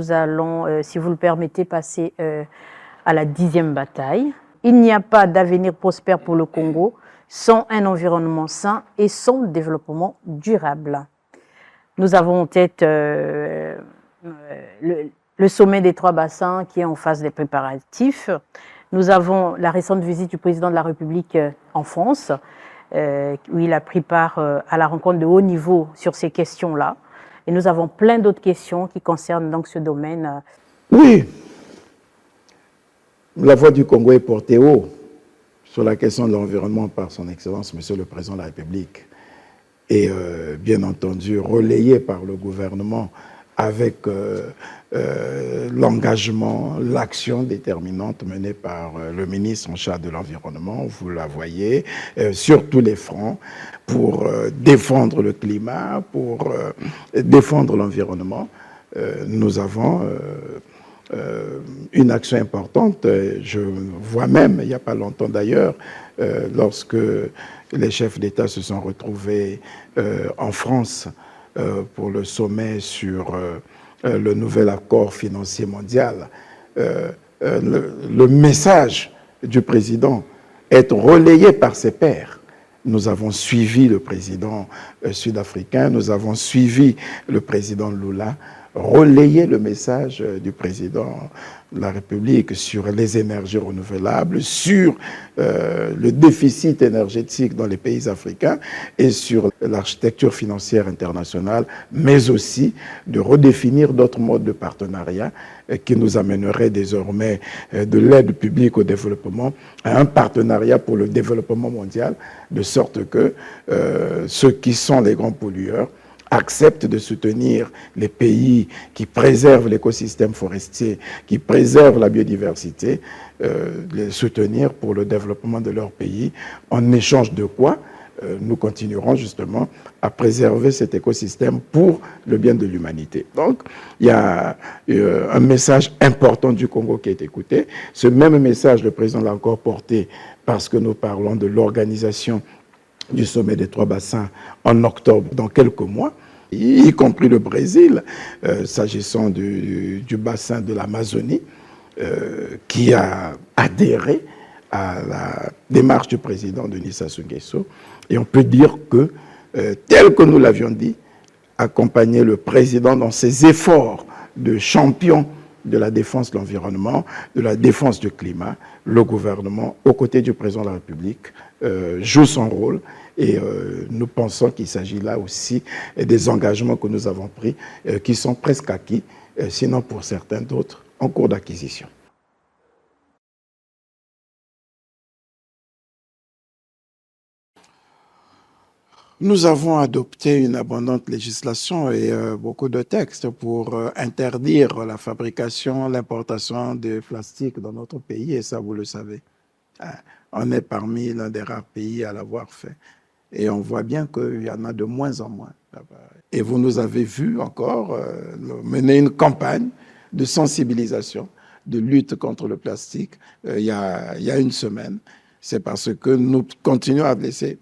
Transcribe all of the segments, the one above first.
nous allons, si vous le permettez, passer à la 10e bataille. Il n'y a pas d'avenir prospère pour le Congo sans un environnement sain et sans développement durable. Nous avons en tête le sommet des 3 bassins qui est en phase des préparatifs. Nous avons la récente visite du président de la République en France, où il a pris part à la rencontre de haut niveau sur ces questions-là. Et nous avons plein d'autres questions qui concernent donc ce domaine. Oui, la voix du Congo est portée haut sur la question de l'environnement par son Excellence, Monsieur le Président de la République, et bien entendu relayée par le gouvernement avec l'engagement, l'action déterminante menée par le ministre en charge de l'environnement, vous la voyez, sur tous les fronts, pour défendre le climat, pour défendre l'environnement. Nous avons une action importante. Je vois même, il n'y a pas longtemps d'ailleurs, lorsque les chefs d'État se sont retrouvés en France pour le sommet sur le nouvel accord financier mondial, le message du président est relayé par ses pairs. Nous avons suivi le président sud-africain, nous avons suivi le président Lula, relayer le message du président de la République sur les énergies renouvelables, sur le déficit énergétique dans les pays africains et sur l'architecture financière internationale, mais aussi de redéfinir d'autres modes de partenariat qui nous amèneraient désormais de l'aide publique au développement à un partenariat pour le développement mondial, de sorte que ceux qui sont les grands pollueurs acceptent de soutenir les pays qui préservent l'écosystème forestier, qui préservent la biodiversité, les soutenir pour le développement de leur pays, en échange de quoi nous continuerons justement à préserver cet écosystème pour le bien de l'humanité. Donc, il y a un message important du Congo qui est écouté. Ce même message, le président l'a encore porté parce que nous parlons de l'organisation du sommet des 3 bassins en octobre, dans quelques mois, y compris le Brésil, s'agissant du bassin de l'Amazonie, qui a adhéré à la démarche du président Denis Sassou Nguesso. Et on peut dire que, tel que nous l'avions dit, accompagner le président dans ses efforts de champion de la défense de l'environnement, de la défense du climat, le gouvernement, aux côtés du président de la République, joue son rôle. Et nous pensons qu'il s'agit là aussi des engagements que nous avons pris, qui sont presque acquis, sinon pour certains d'autres, en cours d'acquisition. Nous avons adopté une abondante législation et beaucoup de textes pour interdire la fabrication, l'importation de plastique dans notre pays, et ça, vous le savez. On est parmi l'un des rares pays à l'avoir fait. Et on voit bien qu'il y en a de moins en moins. Et vous nous avez vu encore mener une campagne de sensibilisation, de lutte contre le plastique il y a une semaine. C'est parce que nous continuons à laisser.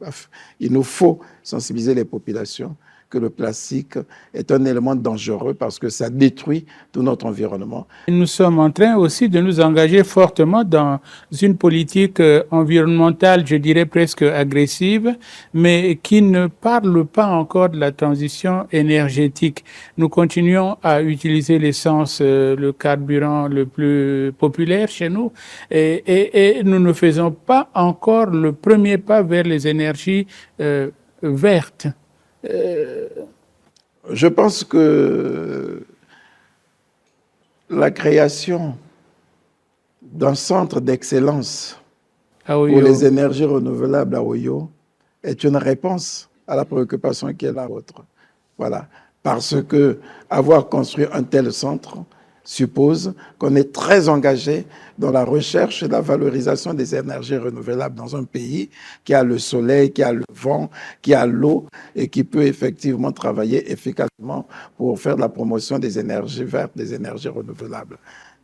Il nous faut sensibiliser les populations que le plastique est un élément dangereux parce que ça détruit tout notre environnement. Nous sommes en train aussi de nous engager fortement dans une politique environnementale, je dirais presque agressive, mais qui ne parle pas encore de la transition énergétique. Nous continuons à utiliser l'essence, le carburant le plus populaire chez nous, et nous ne faisons pas encore le premier pas vers les énergies vertes. Je pense que la création d'un centre d'excellence pour les énergies renouvelables à Oyo est une réponse à la préoccupation qui est la vôtre. Voilà. Parce que avoir construit un tel centre suppose qu'on est très engagé dans la recherche et la valorisation des énergies renouvelables dans un pays qui a le soleil, qui a le vent, qui a l'eau et qui peut effectivement travailler efficacement pour faire de la promotion des énergies vertes, des énergies renouvelables.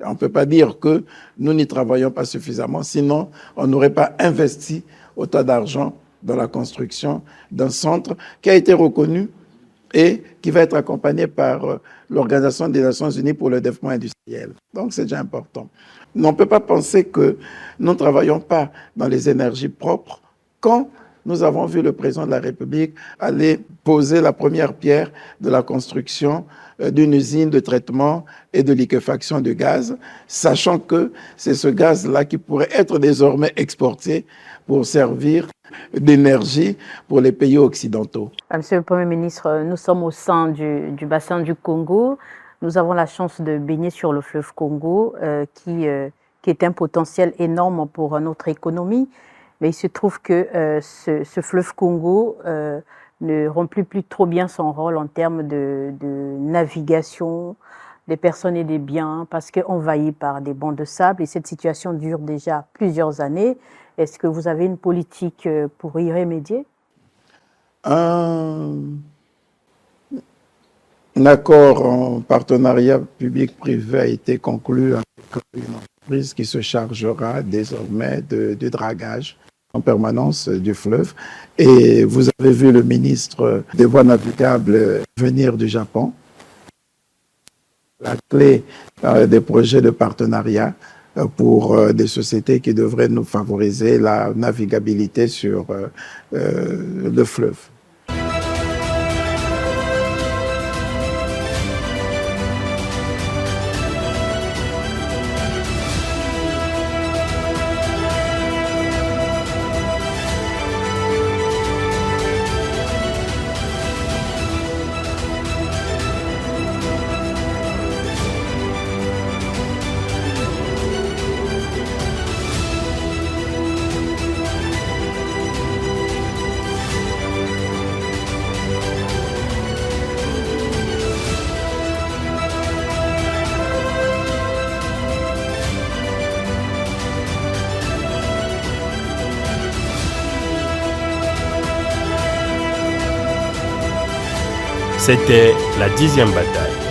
On ne peut pas dire que nous n'y travaillons pas suffisamment, sinon on n'aurait pas investi autant d'argent dans la construction d'un centre qui a été reconnu et qui va être accompagné par l'Organisation des Nations Unies pour le développement industriel. Donc, c'est déjà important. On ne peut pas penser que nous ne travaillons pas dans les énergies propres quand nous avons vu le président de la République aller poser la première pierre de la construction d'une usine de traitement et de liquéfaction de gaz, sachant que c'est ce gaz-là qui pourrait être désormais exporté pour servir d'énergie pour les pays occidentaux. Monsieur le Premier ministre, nous sommes au sein du bassin du Congo. Nous avons la chance de baigner sur le fleuve Congo, qui est un potentiel énorme pour notre économie. Mais il se trouve que ce fleuve Congo ne remplit plus trop bien son rôle en termes de navigation des personnes et des biens, parce qu'envahi par des bancs de sable. Et cette situation dure déjà plusieurs années. Est-ce que vous avez une politique pour y remédier? Un accord en partenariat public-privé a été conclu avec une entreprise qui se chargera désormais du dragage en permanence du fleuve. Et vous avez vu le ministre des Voies navigables venir du Japon. La clé des projets de partenariat pour des sociétés qui devraient nous favoriser la navigabilité sur le fleuve. C'était la 10e bataille.